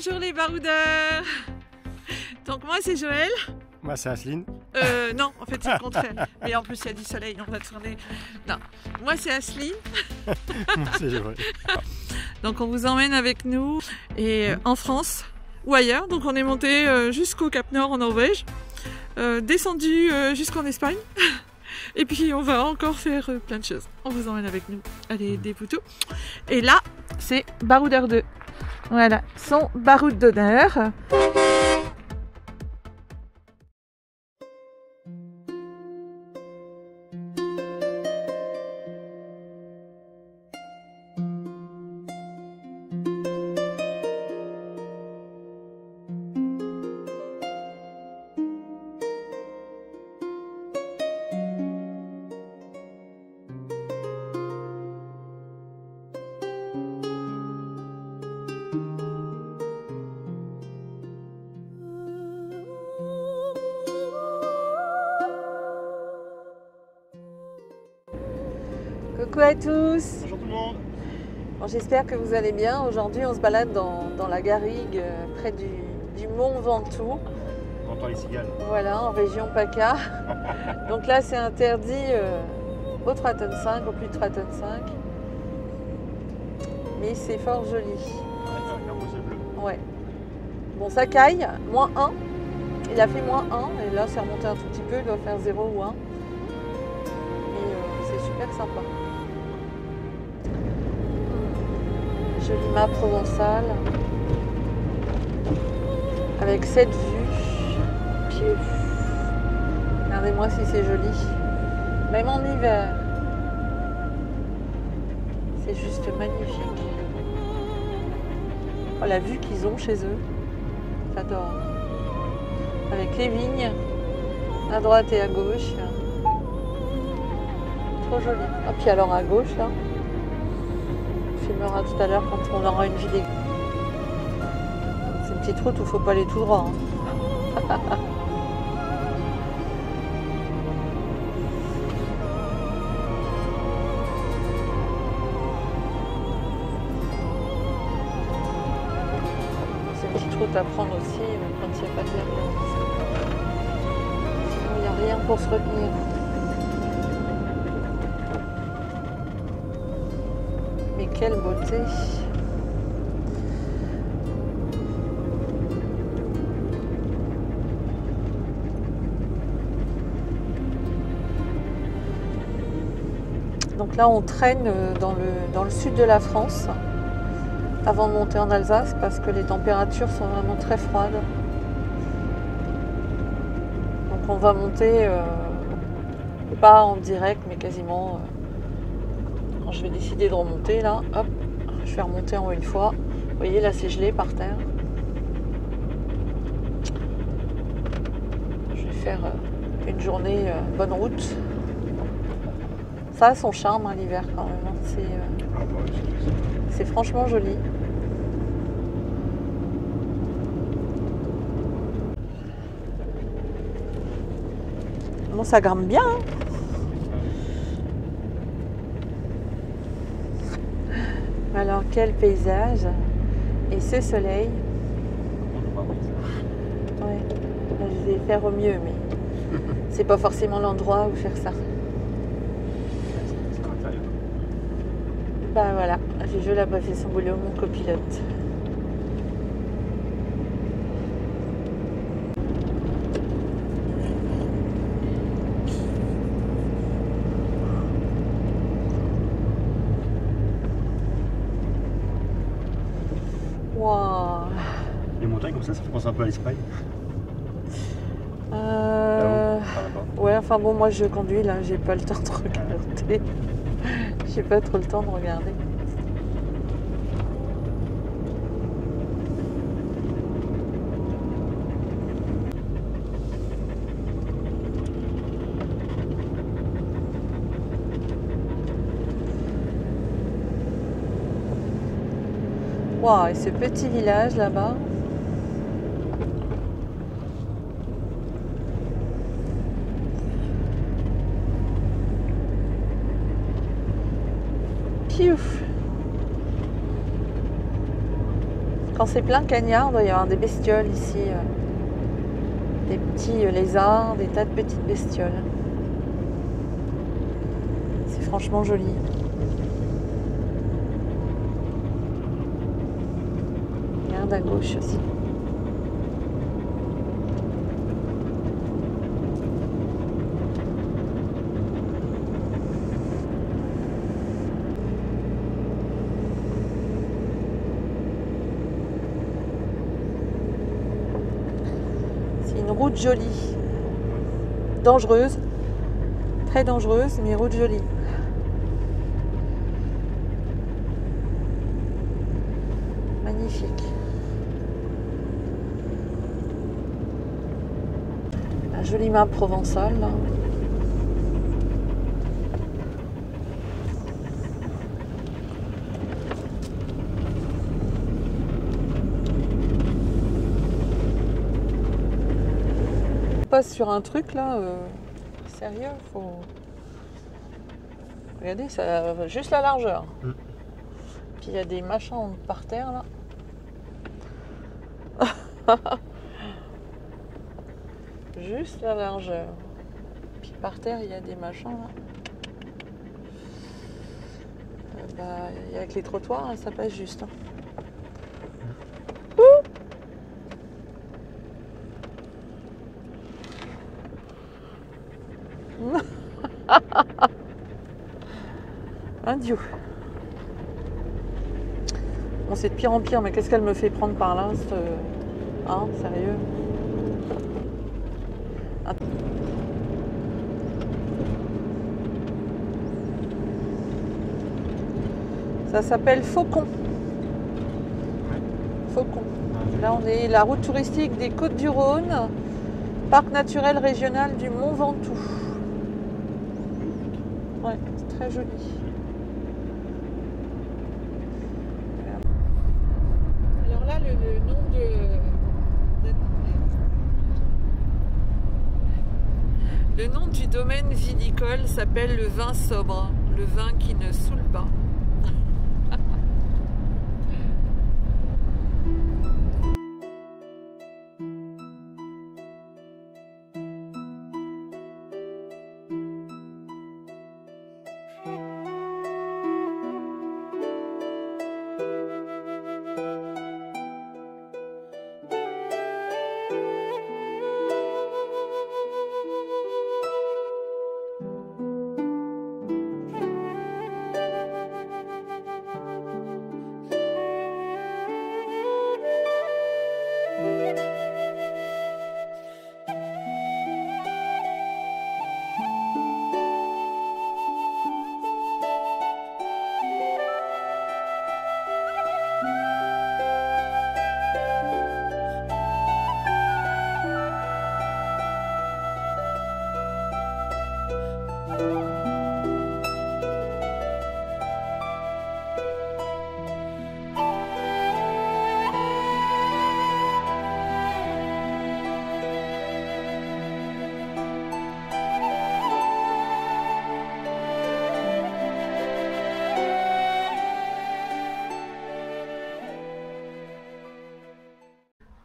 Bonjour les baroudeurs. Donc moi c'est Joël. Moi c'est Asseline. Non, en fait c'est le contraire. Mais en plus il y a du soleil, on va tourner. Non, moi c'est Asseline. Moi c'est Joël. Donc on vous emmène avec nous et en France ou ailleurs. Donc on est monté jusqu'au Cap Nord en Norvège, descendu jusqu'en Espagne. Et puis on va encore faire plein de choses. On vous emmène avec nous. Allez des poutous. Et là c'est Baroudeur 2. Voilà, son baroud d'honneur. Coucou à tous. Bonjour tout le monde. Bon, j'espère que vous allez bien. Aujourd'hui on se balade dans la garrigue près du mont Ventoux. On entend les cigales. Voilà, en région PACA. Donc là c'est interdit au 3 tonnes 5, au plus de 3 tonnes 5. Mais c'est fort joli. Ouais, un beau ciel bleu. Ouais. Bon ça caille, moins 1. Il a fait moins 1 et là c'est remonté un tout petit peu, il doit faire 0 ou 1. C'est super sympa. Jolie map provençale avec cette vue. Puis, regardez-moi si c'est joli. Même en hiver. C'est juste magnifique. Oh, la vue qu'ils ont chez eux. J'adore. Avec les vignes à droite et à gauche. Trop joli. Ah, puis alors à gauche là, on filmera tout à l'heure quand on aura une vidéo. C'est une petite route où il ne faut pas aller tout droit. Hein. C'est une petite route à prendre aussi, même quand il n'y a pas de verre. Sinon il n'y a rien pour se retenir. Mais quelle beauté! Donc là on traîne dans le sud de la France avant de monter en Alsace parce que les températures sont vraiment très froides. Donc on va monter pas en direct mais quasiment quand je vais décider de remonter là, hop, je vais remonter en haut une fois. Vous voyez là c'est gelé par terre. Je vais faire une journée bonne route. Ça a son charme hein, l'hiver quand même. Hein. C'est franchement joli. Bon ça grimpe bien. Hein. Alors quel paysage et ce soleil. Ouais, je vais faire au mieux, mais c'est pas forcément l'endroit où faire ça. Bah voilà, Jojo n'a pas fait son boulot, mon copilote. Wow. Les montagnes comme ça fait penser un peu à l'Espagne. Ouais, enfin bon, moi je conduis là, j'ai pas le temps de regarder. J'ai pas trop le temps de regarder. Waouh, et ce petit village là-bas. Piouf. Quand c'est plein de cagnards, il doit y avoir des bestioles ici. Des petits lézards, des tas de petites bestioles. C'est franchement joli. Regarde à gauche aussi. Une route jolie, dangereuse, très dangereuse, mais route jolie. Magnifique. La jolie map provençale. Là. Passe sur un truc là, sérieux, faut. Regardez, ça juste la largeur. Puis il y a des machins par terre là. Juste la largeur. Puis par terre il y a des machins là. Et avec les trottoirs, ça passe juste. Un dieu. Bon, c'est de pire en pire, mais qu'est-ce qu'elle me fait prendre par là, hein, sérieux. Ça s'appelle Faucon. Faucon. Là, on est la route touristique des Côtes-du-Rhône, parc naturel régional du Mont Ventoux. Ouais, c'est très joli. Alors là, le nom le nom du domaine vinicole s'appelle le vin sobre, le vin qui ne saoule pas.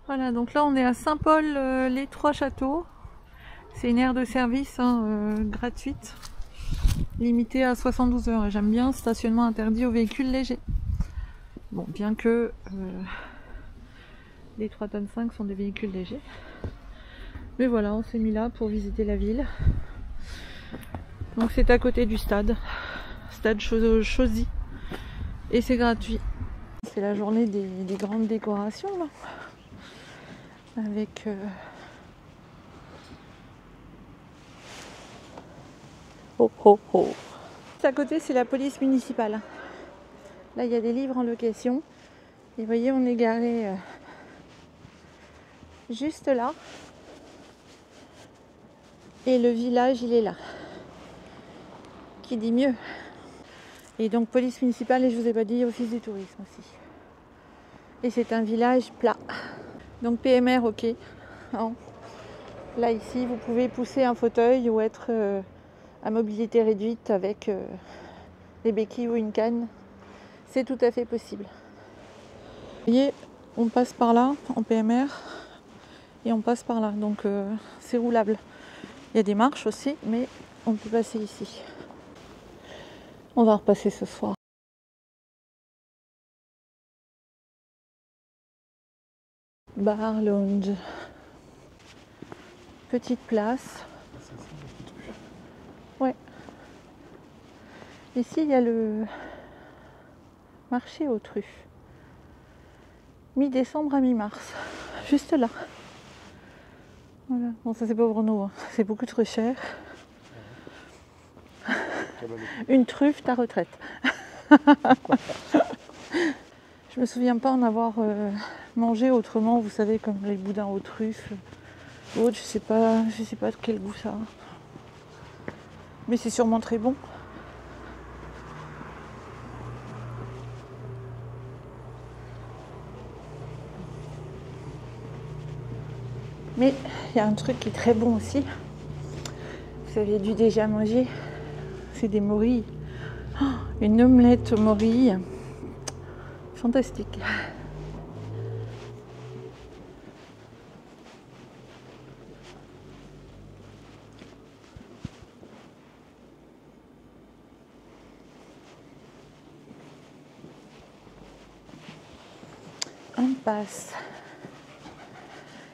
Voilà, donc là on est à Saint-Paul, les Trois Châteaux. C'est une aire de service gratuite, limitée à 72 heures. J'aime bien, stationnement interdit aux véhicules légers. Bon, bien que les 3,5 tonnes sont des véhicules légers. Mais voilà, on s'est mis là pour visiter la ville. Donc c'est à côté du stade Chauzy. Et c'est gratuit. C'est la journée des grandes décorations là. Avec oh oh oh. À côté c'est la police municipale. Là il y a des livres en location. Et vous voyez on est garé juste là. Et le village il est là. Qui dit mieux. Et donc police municipale et je vous ai pas dit office du tourisme aussi. Et c'est un village plat. Donc PMR ok. Hein. Là ici vous pouvez pousser un fauteuil ou être à mobilité réduite avec des béquilles ou une canne. C'est tout à fait possible. Vous voyez, On passe par là en PMR et on passe par là, donc c'est roulable. Il y a des marches aussi, mais on peut passer ici. On va repasser ce soir. Bar, lounge. Petite place. Ouais. Ici, il y a le marché aux truffes. Mi-décembre à mi-mars. Juste là. Voilà. Bon, ça c'est pas pour nous, hein. C'est beaucoup trop cher. Une truffe, ta retraite. Je me souviens pas en avoir mangé autrement, vous savez, comme les boudins aux truffes. Autre, je sais pas de quel goût ça a. Mais c'est sûrement très bon. Mais il y a un truc qui est très bon aussi. Vous avez dû déjà manger. C'est des morilles. Oh, une omelette aux morilles. Fantastique. Impasse.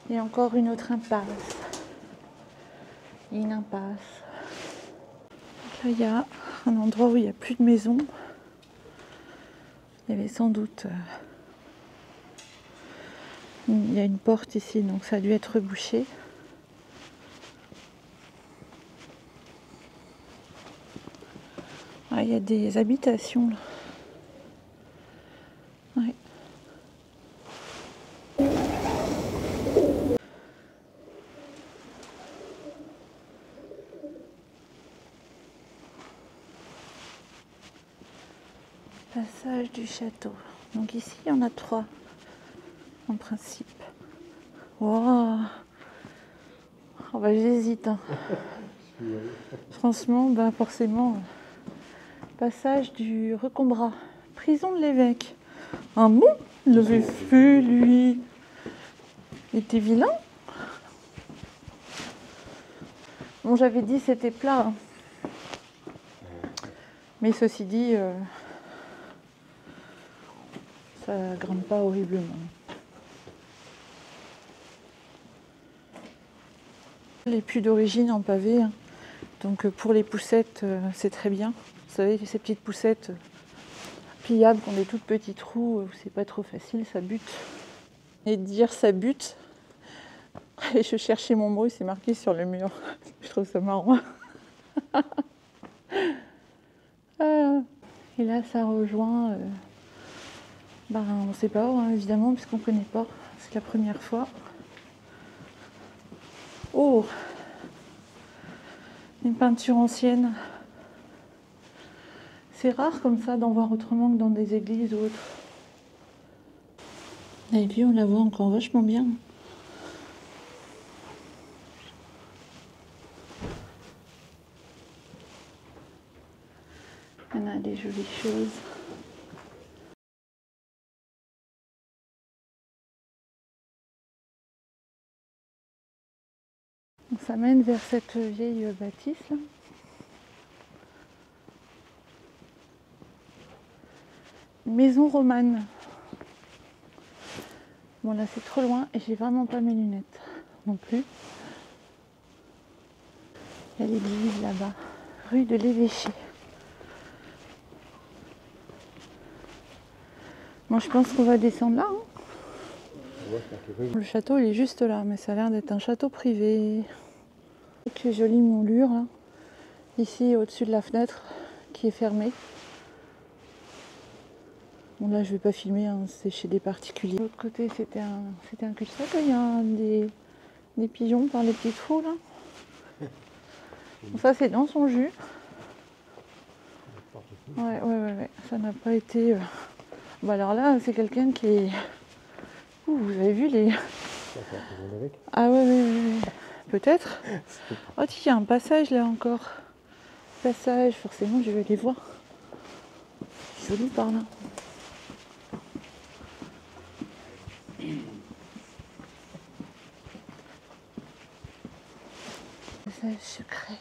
Et encore une autre impasse. Une impasse. Là, il y a un endroit où il n'y a plus de maison. Il y avait sans doute... il y a une porte ici, donc ça a dû être bouché. Ah, il y a des habitations là. Ouais. Passage du château. Donc ici, il y en a 3, en principe. Wow. Oh bah, j'hésite. Hein. Franchement, bah, forcément. Passage du Recombrat. Prison de l'évêque. Ah bon? Il l'avait fait, lui. Il était vilain. Bon, j'avais dit c'était plat. Hein. Mais ceci dit, ça grimpe pas horriblement. Les puits d'origine en pavé. Hein. Donc pour les poussettes, c'est très bien. Vous savez, ces petites poussettes pliables qui ont des toutes petits trous, c'est pas trop facile, ça bute. Et dire ça bute, et je cherchais mon mot, c'est marqué sur le mur. Je trouve ça marrant. Et là, ça rejoint, on ne sait pas, hein, évidemment, puisqu'on ne connaît pas. C'est la première fois. Oh! Une peinture ancienne. C'est rare comme ça d'en voir autrement que dans des églises ou autres. Et puis on la voit encore vachement bien. Il y en a des jolies choses. Ça mène vers cette vieille bâtisse là. Maison romane. Bon là c'est trop loin et j'ai vraiment pas mes lunettes non plus. Il y a l'église là-bas, rue de l'Évêché. Bon je pense qu'on va descendre là. Hein. Le château il est juste là, mais ça a l'air d'être un château privé. Quelle jolie moulure là. Ici au-dessus de la fenêtre qui est fermée. Bon là je vais pas filmer, hein, c'est chez des particuliers. De l'autre côté c'était un cul-de-sac, il y a des pigeons par les petits trous là. Bon, ça c'est dans son jus. Ouais, ça n'a pas été... Bon alors là c'est quelqu'un qui est... Ouh, vous avez vu les... Ah ouais. Peut-être. Oh il y a un passage là encore. Passage, forcément je vais les voir. C'est joli par là. passage secret.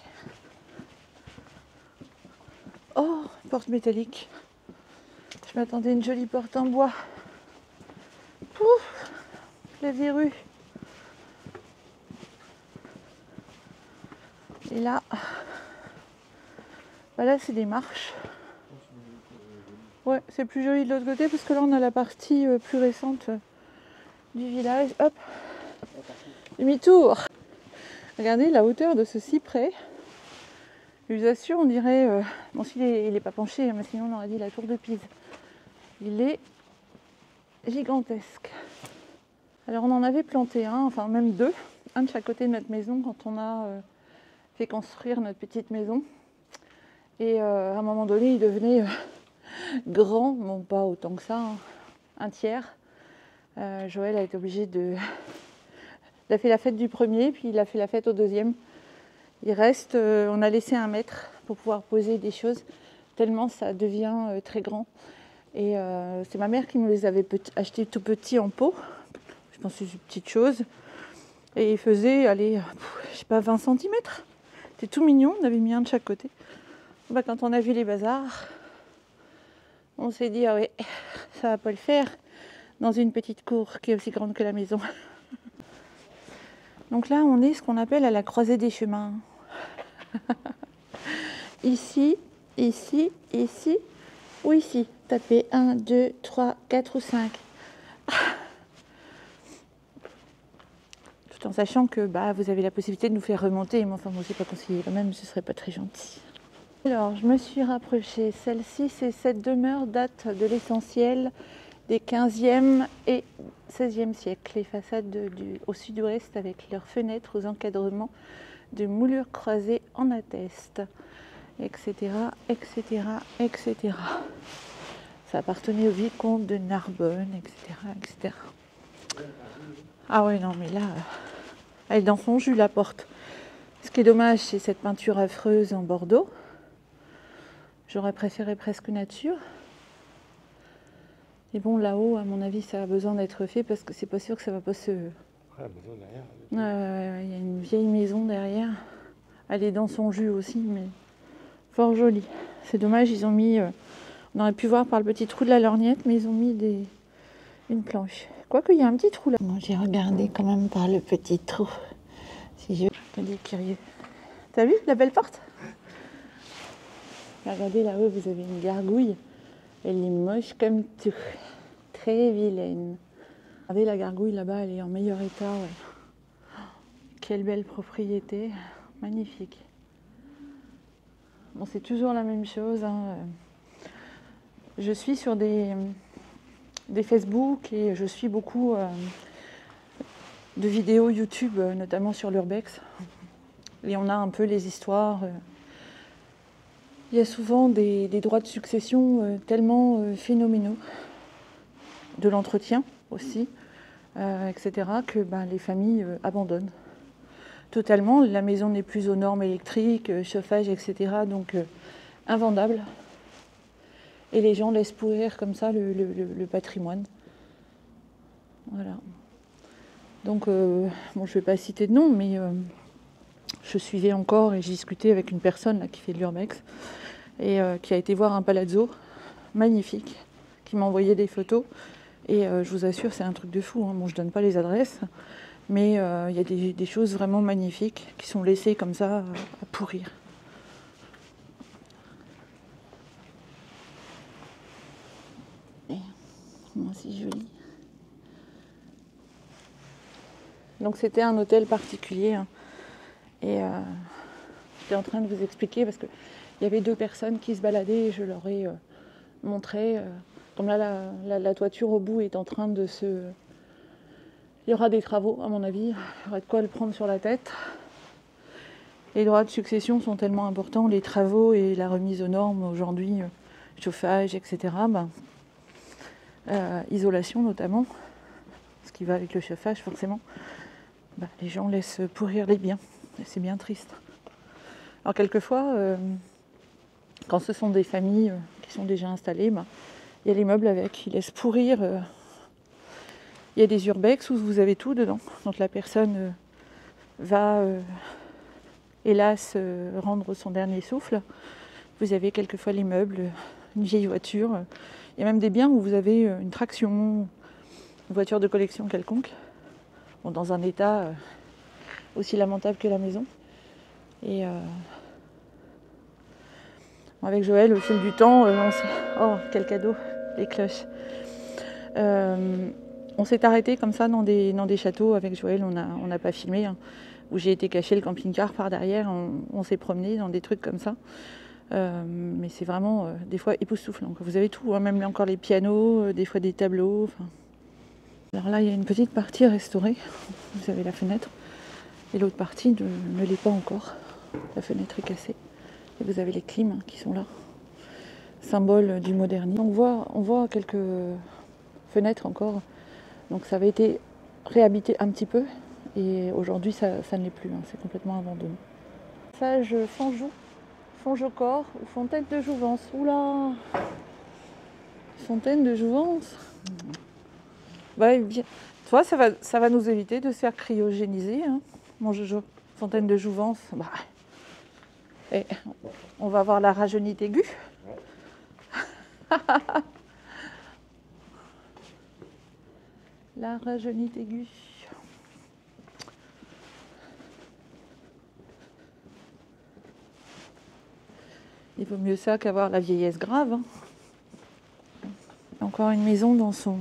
Oh, porte métallique. Je m'attendais à une jolie porte en bois. Pouf, la verrue. Et là, là c'est des marches. Ouais, c'est plus joli de l'autre côté parce que là on a la partie plus récente du village. Hop, demi-tour. Regardez la hauteur de ce cyprès. Je vous assure, on dirait... bon, s'il n'est pas penché, mais sinon on aurait dit la tour de Pise. Il est gigantesque. Alors on en avait planté un, enfin même deux, un de chaque côté de notre maison quand on a fait construire notre petite maison. Et à un moment donné, il devenait grand, bon pas autant que ça, hein, un tiers. Joël a été obligé de... Il a fait la fête du premier, puis il a fait la fête au deuxième. Il reste, on a laissé 1 mètre pour pouvoir poser des choses, tellement ça devient très grand. Et c'est ma mère qui me les avait achetés tout petits en pot. Je pense que c'est une petite chose. Et il faisait, allez, je sais pas, 20 cm. C'était tout mignon, on avait mis un de chaque côté. Bah, quand on a vu les bazars, on s'est dit, ah ouais, ça va pas le faire dans une petite cour qui est aussi grande que la maison. Donc là, on est ce qu'on appelle à la croisée des chemins. Ici, ici, ici ou ici. Tapez 1, 2, 3, 4 ou 5. Tout en sachant que vous avez la possibilité de nous faire remonter. Mais enfin, moi, je n'ai pas conseillé quand même, ce serait pas très gentil. Alors, je me suis rapprochée. Celle-ci, cette demeure date de l'essentiel des 15e et 16e siècles. Les façades au sud-ouest avec leurs fenêtres aux encadrements de moulures croisées en attestent, etc., etc., etc. Ça appartenait au vicomte de Narbonne, etc., etc. Ah ouais, non, mais là, elle est dans son jus, la porte. Ce qui est dommage, c'est cette peinture affreuse en bordeaux. J'aurais préféré presque nature. Et bon, là-haut, à mon avis, ça a besoin d'être fait parce que c'est pas sûr que ça va pas se... Ouais, la maison derrière. Ouais, il y a une vieille maison derrière. Elle est dans son jus aussi, mais fort jolie. C'est dommage, ils ont mis... on aurait pu voir par le petit trou de la lorgnette, mais ils ont mis une planche. Quoique, il y a un petit trou là. Moi, j'ai regardé quand même par le petit trou. Si je... Regardez, curieux. T'as vu la belle porte? Regardez là-haut, vous avez une gargouille. Elle est moche comme tout. Très vilaine. Regardez la gargouille là-bas, elle est en meilleur état. Ouais. Quelle belle propriété. Magnifique. Bon, c'est toujours la même chose. Hein. Je suis sur des Facebook et je suis beaucoup de vidéos YouTube, notamment sur l'Urbex. Et on a un peu les histoires. Il y a souvent des droits de succession tellement phénoménaux, de l'entretien aussi, etc., que les familles abandonnent totalement. La maison n'est plus aux normes électriques, chauffage, etc., donc invendable. Et les gens laissent pourrir comme ça le patrimoine. Voilà. Donc, bon, je ne vais pas citer de nom, mais je suivais encore et j'ai discuté avec une personne là, qui fait de l'urbex et qui a été voir un palazzo magnifique, qui m'a envoyé des photos. Et je vous assure, c'est un truc de fou. Hein. Bon, je ne donne pas les adresses, mais il y a des choses vraiment magnifiques qui sont laissées comme ça à pourrir. Comment c'est joli. Donc c'était un hôtel particulier. Hein. Et j'étais en train de vous expliquer parce qu'il y avait 2 personnes qui se baladaient et je leur ai montré. Comme là, la toiture au bout est en train de se... Il y aura des travaux, à mon avis. Il y aura de quoi le prendre sur la tête. Les droits de succession sont tellement importants. Les travaux et la remise aux normes aujourd'hui, chauffage, etc. Isolation notamment, ce qui va avec le chauffage forcément. Les gens laissent pourrir les biens. C'est bien triste. Alors quelquefois, quand ce sont des familles qui sont déjà installées, il y a les meubles avec, ils laissent pourrir. Il y a des urbex où vous avez tout dedans. Donc la personne va hélas, rendre son dernier souffle. Vous avez quelquefois les meubles, une vieille voiture. Il y a même des biens où vous avez une traction, une voiture de collection quelconque, bon, dans un état aussi lamentable que la maison. Et avec Joël, au fil du temps, oh, quel cadeau, les cloches. On s'est arrêté comme ça dans des châteaux avec Joël, on n'a pas filmé, hein, où j'ai été cacher le camping-car par derrière, on s'est promené dans des trucs comme ça. Mais c'est vraiment des fois époustouflant. Vous avez tout, hein, même encore les pianos, des fois des tableaux. Enfin. Alors là, il y a une petite partie restaurée. Vous avez la fenêtre. Et l'autre partie ne l'est pas encore. La fenêtre est cassée. Et vous avez les clims qui sont là. Symbole du modernisme. On voit quelques fenêtres encore. Donc ça avait été réhabité un petit peu. Et aujourd'hui, ça ne l'est plus. Hein. C'est complètement abandonné. Sage Fanjou. Fonjocor ou Fontaine de Jouvence. Oula! Fontaine de Jouvence. Bah, bien. Tu vois, ça va nous éviter de se faire cryogéniser, hein, mon Jojo. Fontaine de Jouvence. Bah. Et on va avoir la rajeunite aiguë. La rajeunite aiguë. Il vaut mieux ça qu'avoir la vieillesse grave. Hein. Encore une maison dans son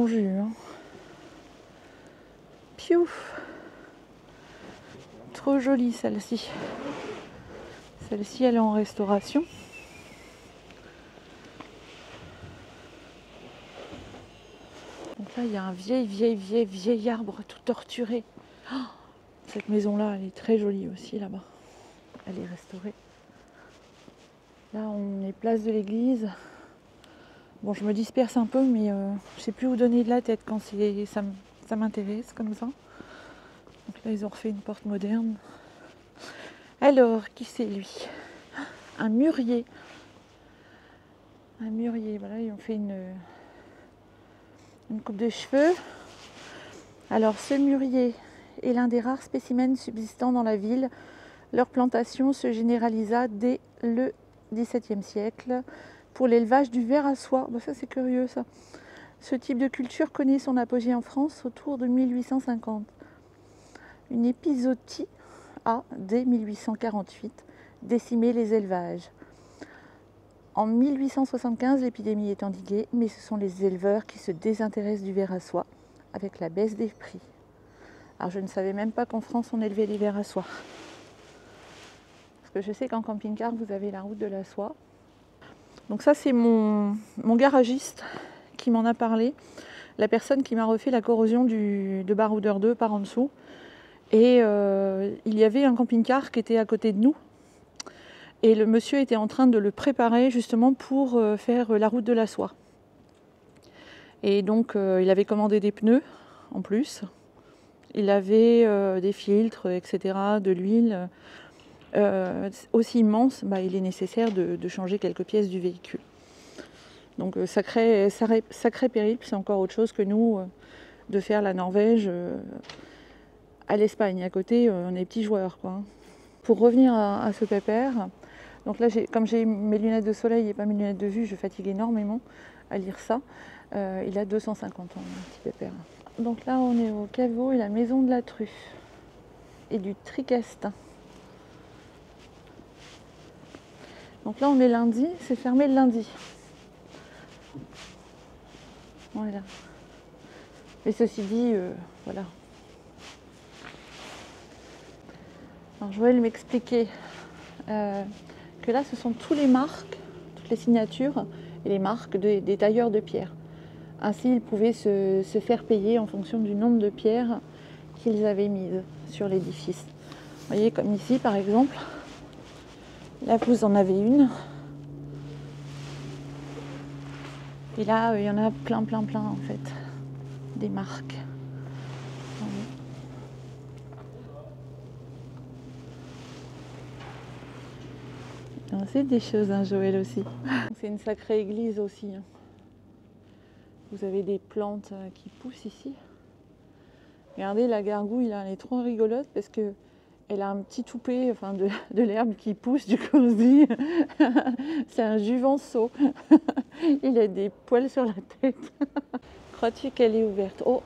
jus. Hein. Piouf. Trop jolie celle-ci. Celle-ci, elle est en restauration. Donc là, il y a un vieil arbre tout torturé. Oh, cette maison-là, elle est très jolie aussi là-bas. Elle est restaurée. Là, on est place de l'église. Bon, je me disperse un peu, mais je sais plus où donner de la tête quand ça m'intéresse comme ça. Donc là, ils ont refait une porte moderne. Alors, qui c'est lui? Un mûrier. Un mûrier, voilà, ils ont fait une coupe de cheveux. Alors, ce mûrier est l'un des rares spécimens subsistant dans la ville. Leur plantation se généralisa dès le XVIIe siècle pour l'élevage du ver à soie. Bah ça c'est curieux ça. Ce type de culture connaît son apogée en France autour de 1850. Une épizootie a, dès 1848, décimé les élevages. En 1875, l'épidémie est endiguée, mais ce sont les éleveurs qui se désintéressent du ver à soie avec la baisse des prix. Alors je ne savais même pas qu'en France on élevait les vers à soie. Je sais qu'en camping-car, vous avez la route de la soie. Donc ça, c'est mon garagiste qui m'en a parlé. La personne qui m'a refait la corrosion de Baroudeur 2 par en dessous. Et il y avait un camping-car qui était à côté de nous. Et le monsieur était en train de le préparer justement pour faire la route de la soie. Et donc, il avait commandé des pneus en plus. Il avait des filtres, etc., de l'huile. Aussi immense, il est nécessaire de changer quelques pièces du véhicule. Donc sacré périple, c'est encore autre chose que nous de faire la Norvège à l'Espagne. À côté, on est petits joueurs, quoi. Pour revenir à ce pépère, donc là, comme j'ai mes lunettes de soleil et pas mes lunettes de vue, je fatigue énormément à lire ça. Il a 250 ans, un petit pépère. Donc là, on est au caveau et la maison de la truffe et du tricastin. Donc là, on est lundi, c'est fermé le lundi. Voilà. Mais ceci dit, voilà. Alors Joël m'expliquait que là, ce sont toutes les marques, toutes les signatures et les marques des tailleurs de pierre. Ainsi, ils pouvaient se faire payer en fonction du nombre de pierres qu'ils avaient mises sur l'édifice. Vous voyez, comme ici, par exemple. Là, vous en avez une. Et là, il y en a plein en fait. Des marques. C'est des choses, hein, Joël aussi. C'est une sacrée église aussi. Hein. Vous avez des plantes qui poussent ici. Regardez la gargouille là, elle est trop rigolote parce que Elle a un petit toupet, enfin de l'herbe qui pousse, du coup on se dit, c'est un juvenceau. Il a des poils sur la tête. Crois-tu qu'elle est ouverte? Oh,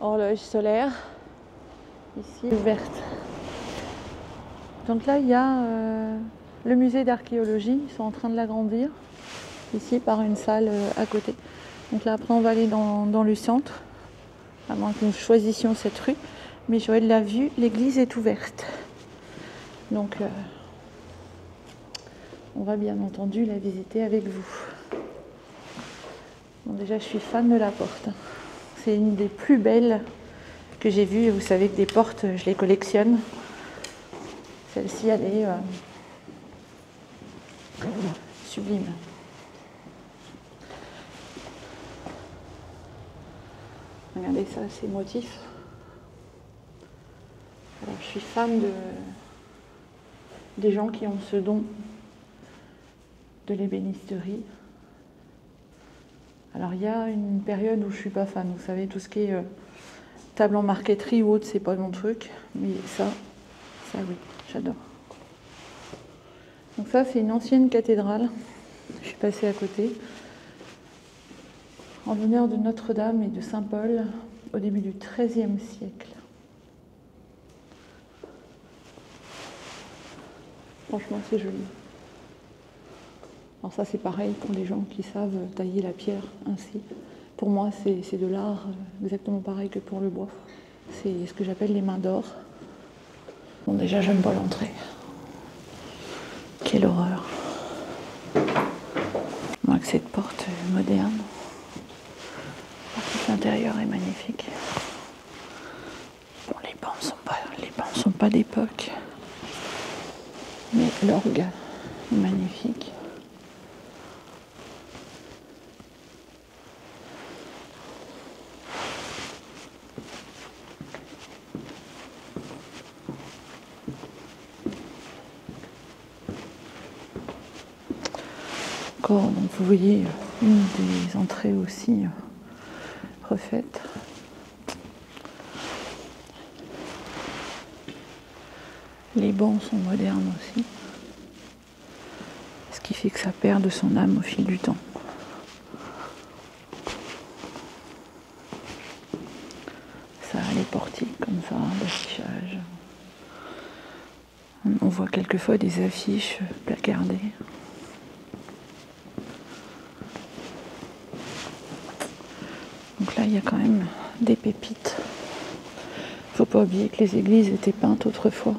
horloge solaire, ici ouverte. Donc là il y a le musée d'archéologie, ils sont en train de l'agrandir, ici par une salle à côté. Donc là après on va aller dans le centre, à moins que nous choisissions cette rue. Mais Joël l'a vu, l'église est ouverte. Donc, on va bien entendu la visiter avec vous. Bon, déjà, je suis fan de la porte. C'est une des plus belles que j'ai vues. Vous savez que des portes, je les collectionne. Celle-ci, elle est sublime. Regardez ça, ces motifs. Alors, je suis fan des gens qui ont ce don de l'ébénisterie. Alors, il y a une période où je ne suis pas fan. Vous savez, tout ce qui est table en marqueterie ou autre, c'est pas mon truc. Mais ça oui, j'adore. Donc ça, c'est une ancienne cathédrale. Je suis passée à côté. En l'honneur de Notre-Dame et de Saint-Paul au début du XIIIe siècle. Franchement, c'est joli. Alors ça, c'est pareil pour les gens qui savent tailler la pierre ainsi. Pour moi, c'est de l'art exactement pareil que pour le bois. C'est ce que j'appelle les mains d'or. Bon, déjà, j'aime pas l'entrée. Quelle horreur. Moi, que cette porte moderne. Par contre, l'intérieur est magnifique. Bon, les bancs sont pas d'époque. Mais l'orgue est magnifique. Encore, donc vous voyez une des entrées aussi refaite. Les bancs sont modernes aussi. Ce qui fait que ça perd de son âme au fil du temps. Ça a les portiques comme ça, l'affichage. On voit quelquefois des affiches placardées. Donc là, il y a quand même des pépites. Faut pas oublier que les églises étaient peintes autrefois.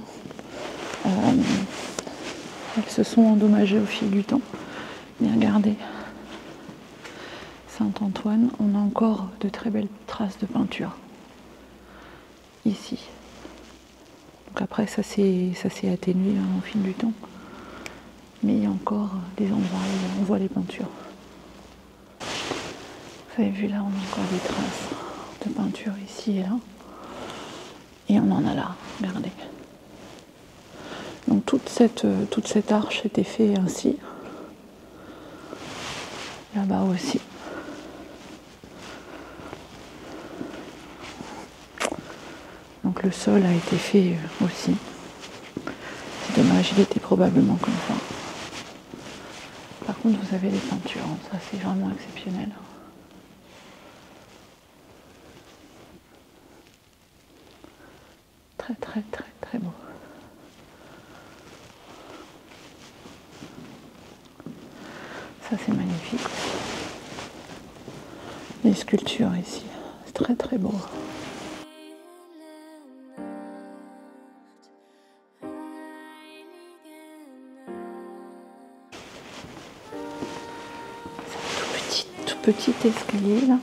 Elles se sont endommagées au fil du temps. Mais regardez, Saint-Antoine, on a encore de très belles traces de peinture. Ici. Donc après, ça s'est atténué au fil du temps. Mais il y a encore des endroits où on voit les peintures. Vous avez vu là, on a encore des traces de peinture ici et là. Et on en a là, regardez. Donc toute cette arche était faite ainsi. Là-bas aussi. Donc le sol a été fait aussi. C'est dommage, il était probablement comme ça. Par contre, vous avez les peintures, ça c'est vraiment exceptionnel. Très très très très beau. Ça c'est magnifique. Les sculptures ici, c'est très très beau. C'est un tout petit escalier là.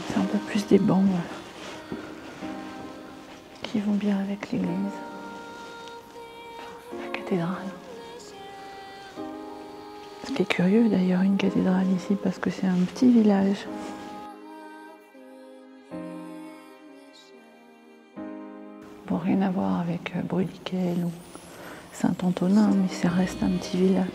C'est un peu plus des bancs qui vont bien avec l'église, la cathédrale. Ce qui est curieux d'ailleurs, une cathédrale ici, parce que c'est un petit village. rien à voir avec Bruniquel ou Saint-Antonin, mais ça reste un petit village.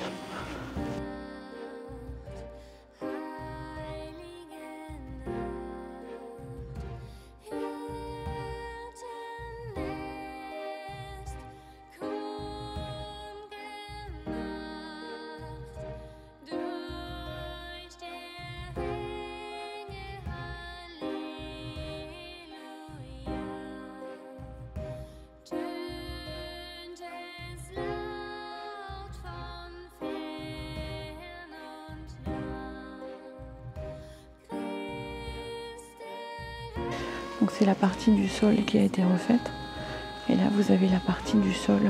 Donc c'est la partie du sol qui a été refaite. Et là vous avez la partie du sol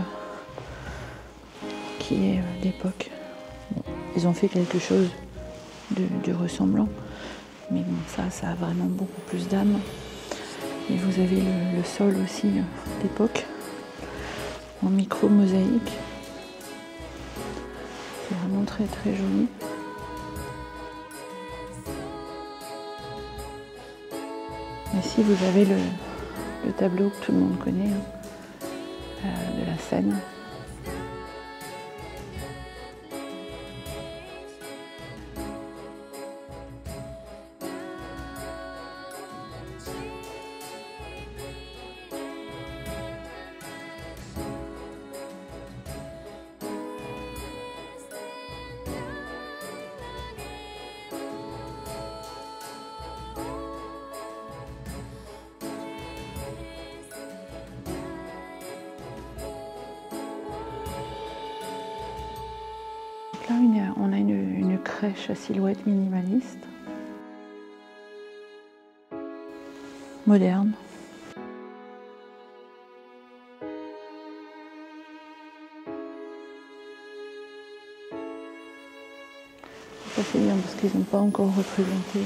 qui est d'époque. Bon, ils ont fait quelque chose de ressemblant. Mais bon, ça a vraiment beaucoup plus d'âme. Et vous avez le sol aussi d'époque, en micro-mosaïque. C'est vraiment très très joli. Ici vous avez le tableau que tout le monde connaît, de la Seine. Là, on a une crèche à silhouette minimaliste, moderne. Ça c'est bien parce qu'ils n'ont pas encore représenté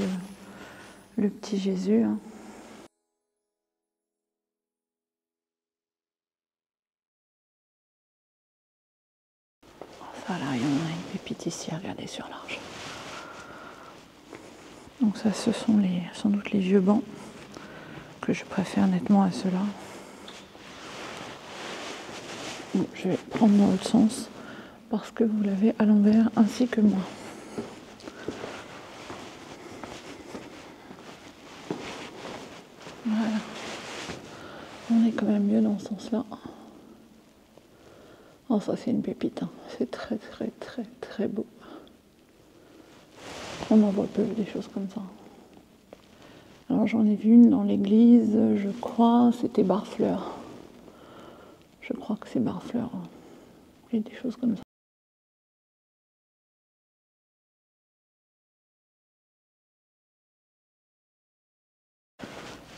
le petit Jésus. Hein. Ça là, on a une pépite ici à regarder sur l'arche. Donc ça, ce sont sans doute les vieux bancs que je préfère nettement à ceux-là. Bon, je vais prendre dans l'autre sens parce que vous l'avez à l'envers ainsi que moi. Voilà. On est quand même mieux dans ce sens-là. Oh, ça c'est une pépite, hein. C'est très très très très beau. On en voit peu des choses comme ça. Alors j'en ai vu une dans l'église, je crois, c'était Barfleur. Je crois que c'est Barfleur. Il y a des choses comme ça.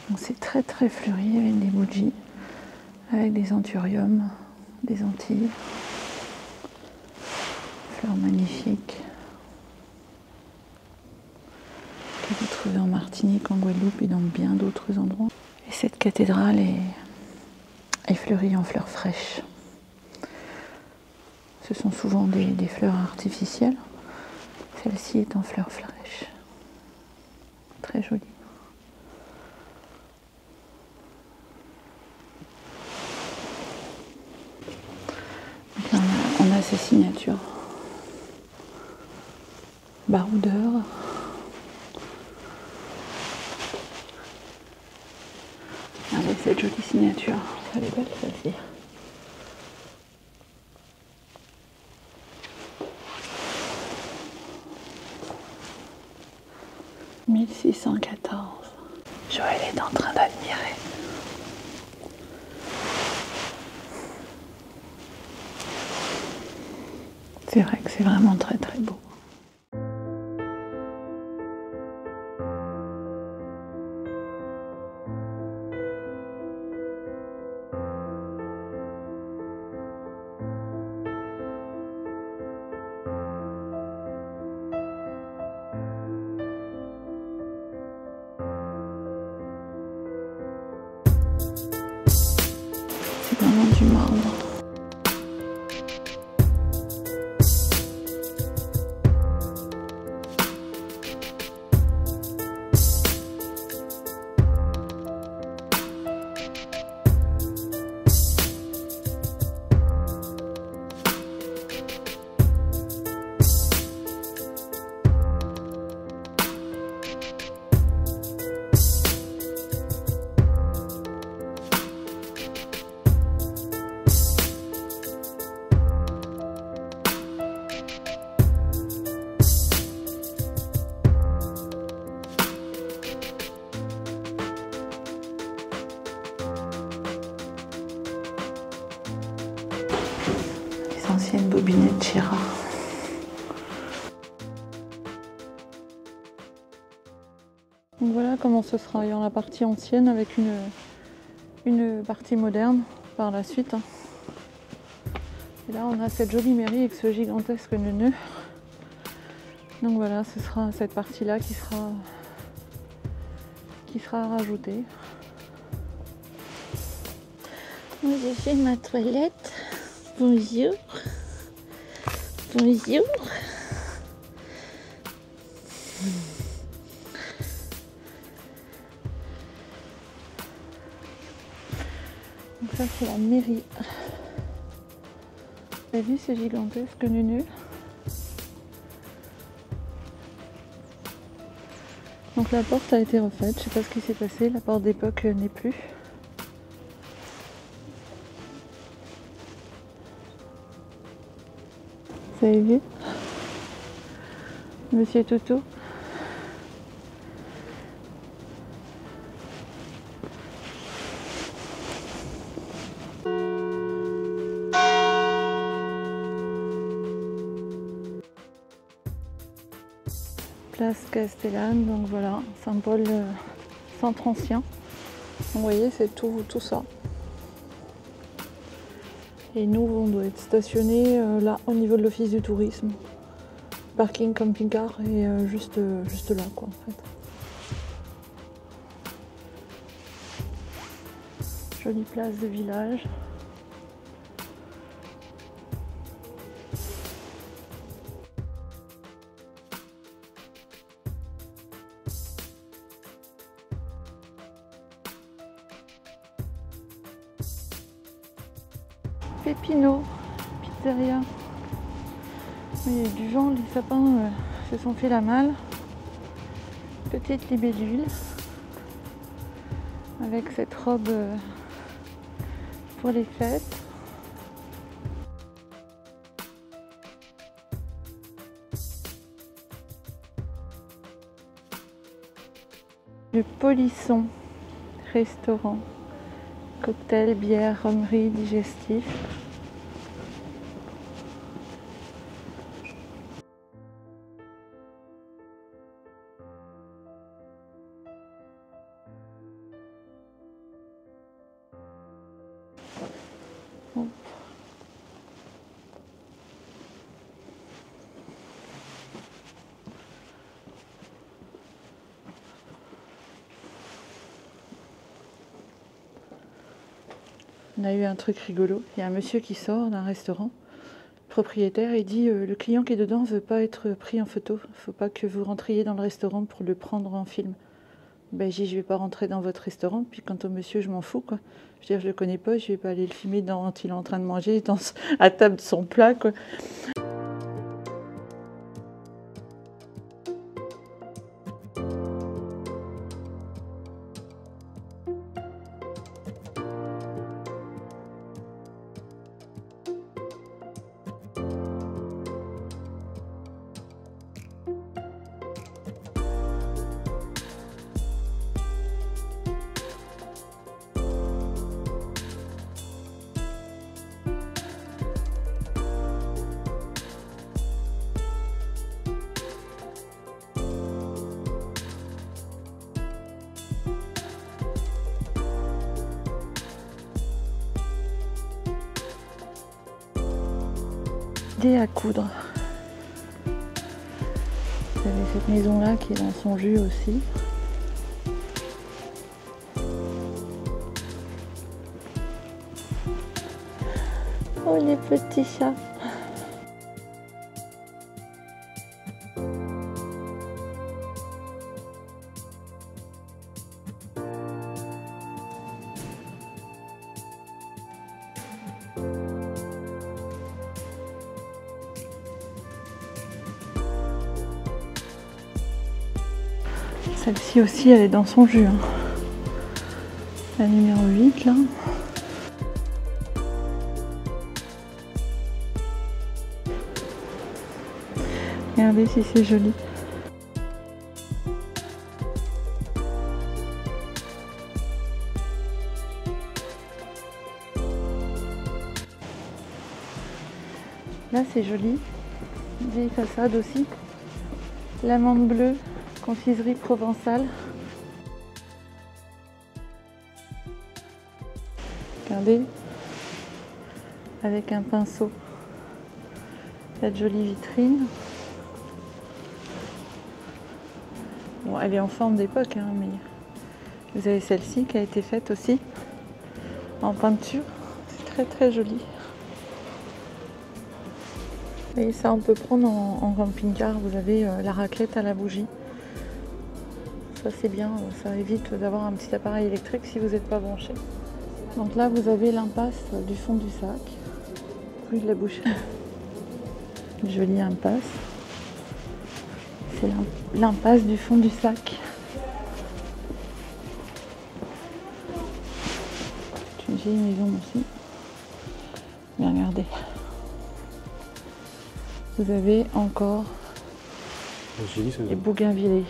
Donc c'est très très fleuri avec des bougies, avec des anthuriums, des Antilles. Fleurs magnifiques. Que vous trouvez en Martinique, en Guadeloupe et dans bien d'autres endroits. Et cette cathédrale est fleurie en fleurs fraîches. Ce sont souvent des fleurs artificielles. Celle-ci est en fleurs fraîches. Très jolie. Donc là, on a ses signatures. Baroudeur. Regardez cette jolie signature. Elle est belle celle-ci. « 1614 ». Joël est en train d'admirer. C'est vrai que c'est vraiment très très beau. C'est vraiment du marbre. anciennes bobinettes Chira. Donc voilà comment ce sera. Il y aura la partie ancienne avec une partie moderne par la suite. Et là on a cette jolie mairie avec ce gigantesque neuneu. Donc voilà, ce sera cette partie-là qui sera rajoutée. J'ai fait ma toilette. Bonjour. Bonjour. Donc ça c'est la mairie. Vous avez vu ce gigantesque neuneu? Donc la porte a été refaite, je sais pas ce qui s'est passé, la porte d'époque n'est plus. Vous avez vu? Monsieur Toto. Place Castellane, donc voilà, Saint-Paul, centre ancien. Donc vous voyez, c'est tout ça. Et nous, on doit être stationnés là, au niveau de l'office du tourisme. Parking camping-car et juste là, quoi, en fait. Jolie place de village. Pépino, pizzeria. Il y a du vent, les sapins se sont fait la malle. Petite libellule avec cette robe pour les fêtes. Le Polisson, restaurant. Cocktail, bière, rhummerie, digestif. Bon. On a eu un truc rigolo. Il y a un monsieur qui sort d'un restaurant, propriétaire, et dit le client qui est dedans ne veut pas être pris en photo. Il ne faut pas que vous rentriez dans le restaurant pour le prendre en film. Ben, j'ai dit, je ne vais pas rentrer dans votre restaurant. Puis quant au monsieur, je m'en fous, quoi. Je veux dire, je ne le connais pas, je ne vais pas aller le filmer quand il est en train de manger à table de son plat, quoi. À coudre. Vous avez cette maison là qui est dans son jus aussi. Oh les petits chats. Celle-ci aussi, elle est dans son jus. Hein. La numéro 8, là. Regardez si c'est joli. Là c'est joli, vieille façade aussi. L'amande bleue, confiserie provençale. Regardez, avec un pinceau. Cette jolie vitrine. Bon, elle est en forme d'époque, hein, mais vous avez celle-ci qui a été faite aussi en peinture. C'est très très joli. Et ça, on peut prendre en camping-car. Vous avez la raclette à la bougie. Ça, c'est bien. Ça évite d'avoir un petit appareil électrique si vous n'êtes pas branché. Donc là, vous avez l'impasse du fond du sac, rue de la Boucherie. Une jolie impasse. C'est l'impasse du fond du sac. C'est une vieille maison aussi. Mais regardez. Vous avez encore les bougainvillées.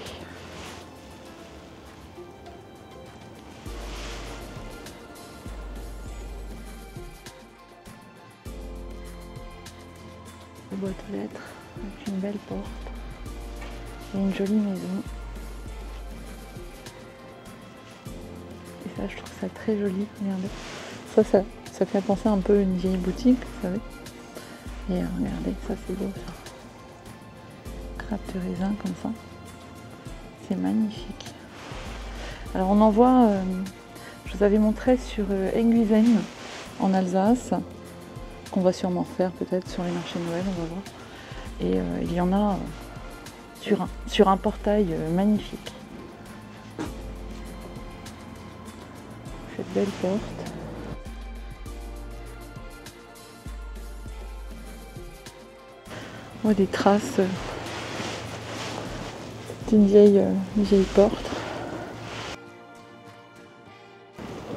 La boîte aux lettres avec une belle porte et une jolie maison. Et ça, je trouve ça très joli. Regardez. Ça fait penser un peu à une vieille boutique, vous savez. Et regardez, ça c'est beau ça. Grappe de raisin comme ça. C'est magnifique. Alors on en voit, je vous avais montré sur Enguizen en Alsace, qu'on va sûrement refaire peut-être sur les marchés de Noël, on va voir. Et il y en a sur un portail magnifique. Cette belle porte. On voit des traces d'une vieille porte.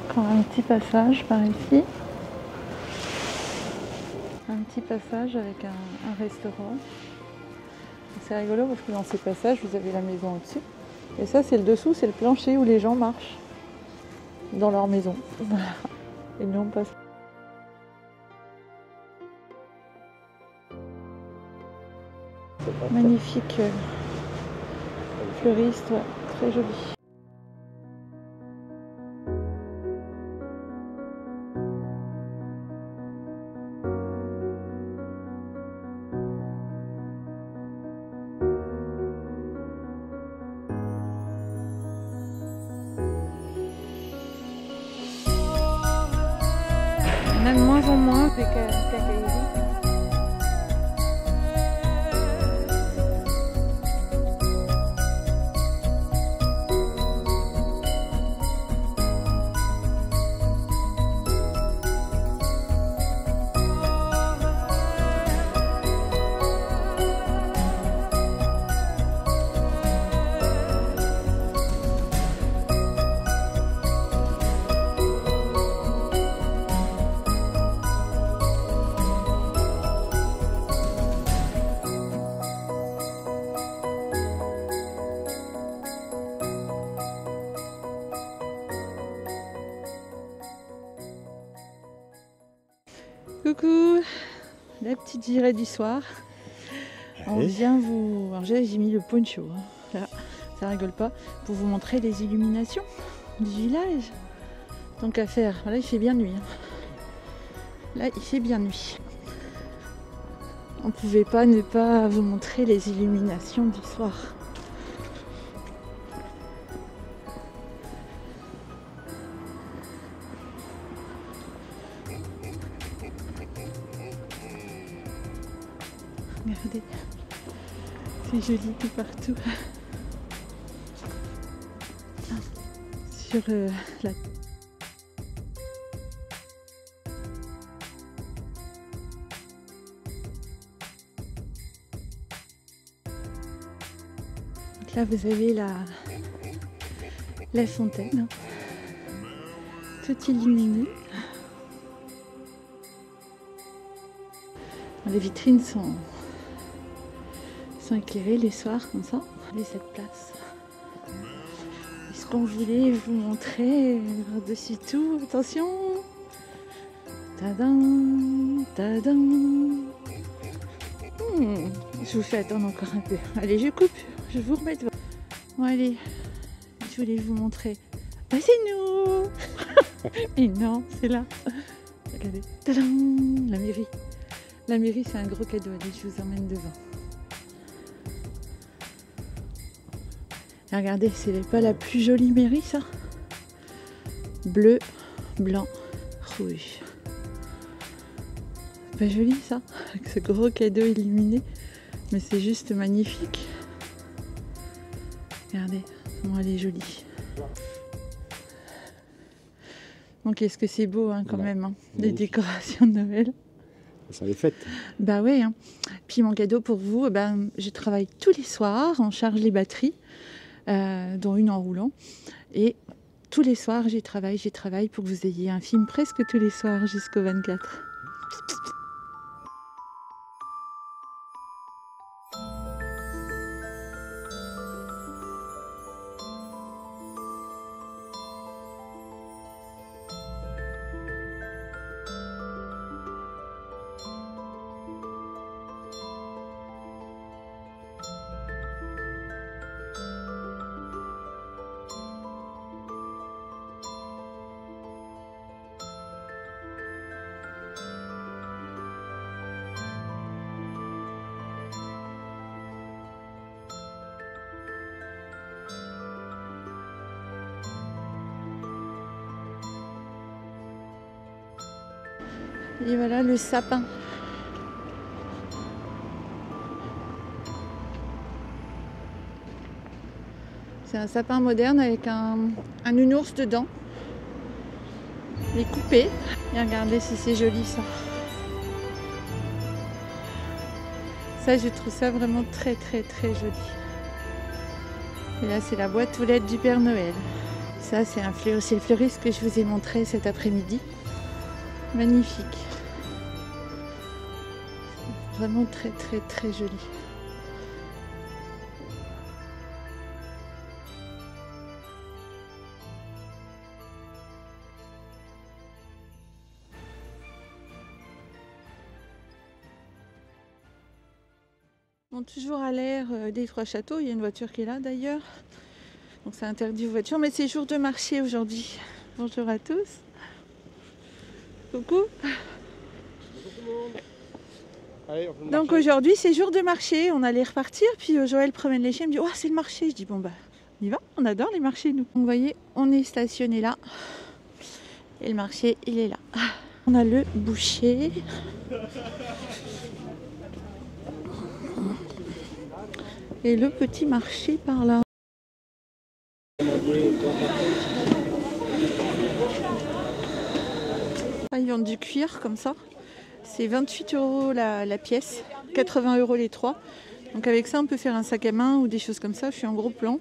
Encore un petit passage par ici. Un petit passage avec un restaurant. C'est rigolo parce que dans ces passages, vous avez la maison au-dessus. Et ça, c'est le dessous, c'est le plancher où les gens marchent dans leur maison. Voilà. Et nous, on passe. Magnifique fleuriste, ouais, très joli. Il y en a de moins en moins des cacahuètes. Coucou, la petite virée du soir. On vient vous... Alors j'ai mis le poncho, hein. Là, ça rigole pas, pour vous montrer les illuminations du village. Donc à faire, là il fait bien nuit. Hein. Là il fait bien nuit. On ne pouvait pas ne pas vous montrer les illuminations du soir. Regardez, c'est joli tout partout. Sur la... Donc là vous avez la fontaine, toute illuminée. Les vitrines sont éclairées les soirs comme ça. Regardez cette place. Et ce qu'on voulait vous montrer par-dessus tout, attention, tadam, tadam, Je vous fais attendre encore un peu. Allez, je coupe, je vous remets devant. Bon, allez, je voulais vous montrer. Bah, c'est nous. Et non, c'est là. Regardez. Tadam, la mairie. La mairie, c'est un gros cadeau. Allez, je vous emmène devant. Et regardez, c'est pas la plus jolie mairie, ça? Bleu, blanc, rouge. Pas joli, ça? Avec ce gros cadeau illuminé. Mais c'est juste magnifique. Regardez, comment elle est jolie. Bon, qu'est-ce que c'est beau, hein, quand même, hein, les décorations de Noël. Ça les fêtes. Bah ouais, hein. Puis mon cadeau pour vous, je travaille tous les soirs, on charge les batteries, dont une en roulant. Et tous les soirs, j'y travaille pour que vous ayez un film presque tous les soirs jusqu'au 24. Et voilà le sapin. C'est un sapin moderne avec un nounours dedans. Il est coupé. Et regardez si c'est joli ça. Ça, je trouve ça vraiment très très très joli. Et là, c'est la boîte aux lettres du Père Noël. Ça, c'est le fleuriste que je vous ai montré cet après-midi. Magnifique. Vraiment très très très joli. Bon, toujours à l'air des Trois Châteaux, il y a une voiture qui est là d'ailleurs. Donc c'est interdit aux voitures, mais c'est jour de marché aujourd'hui. Bonjour à tous. Coucou. Allez, on peut Donc aujourd'hui c'est jour de marché, on allait repartir, puis Joël promène les chiens, il me dit « Oh c'est le marché !» Je dis « Bon bah on y va, on adore les marchés nous !» Vous voyez, on est stationné là, et le marché il est là. On a le boucher. Et le petit marché par là. Ils vendent du cuir comme ça. C'est 28 € la pièce, 80 € les trois. Donc avec ça, on peut faire un sac à main ou des choses comme ça. Je suis en gros plan.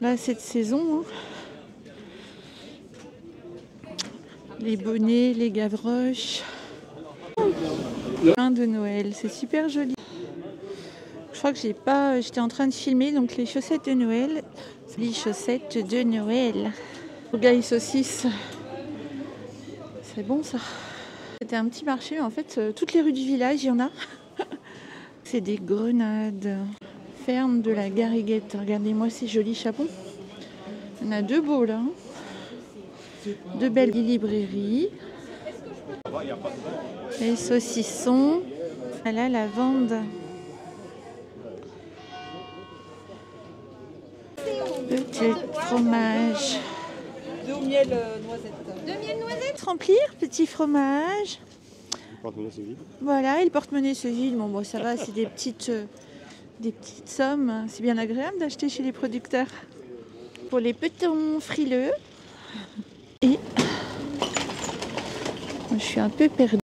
Là, cette saison, hein. Les bonnets, les gavroches. Plein de Noël, c'est super joli. Je crois que j'étais en train de filmer donc les chaussettes de Noël. Les chaussettes de Noël. Rougail saucisse. C'est bon ça. C'était un petit marché, en fait, toutes les rues du village, il y en a. C'est des grenades. Ferme de la Garriguette. Regardez-moi ces jolis chapeaux. Il y en a deux beaux là. Deux belles librairies. Les saucissons. La lavande. Petit fromage. Deux miel noisette. Deux miel noisette. Remplir, petit fromage. Le porte-monnaie se vide. Voilà, et le porte-monnaie se vide. Bon, ça va, c'est des petites sommes. C'est bien agréable d'acheter chez les producteurs. Pour les petits frileux. Et je suis un peu perdue.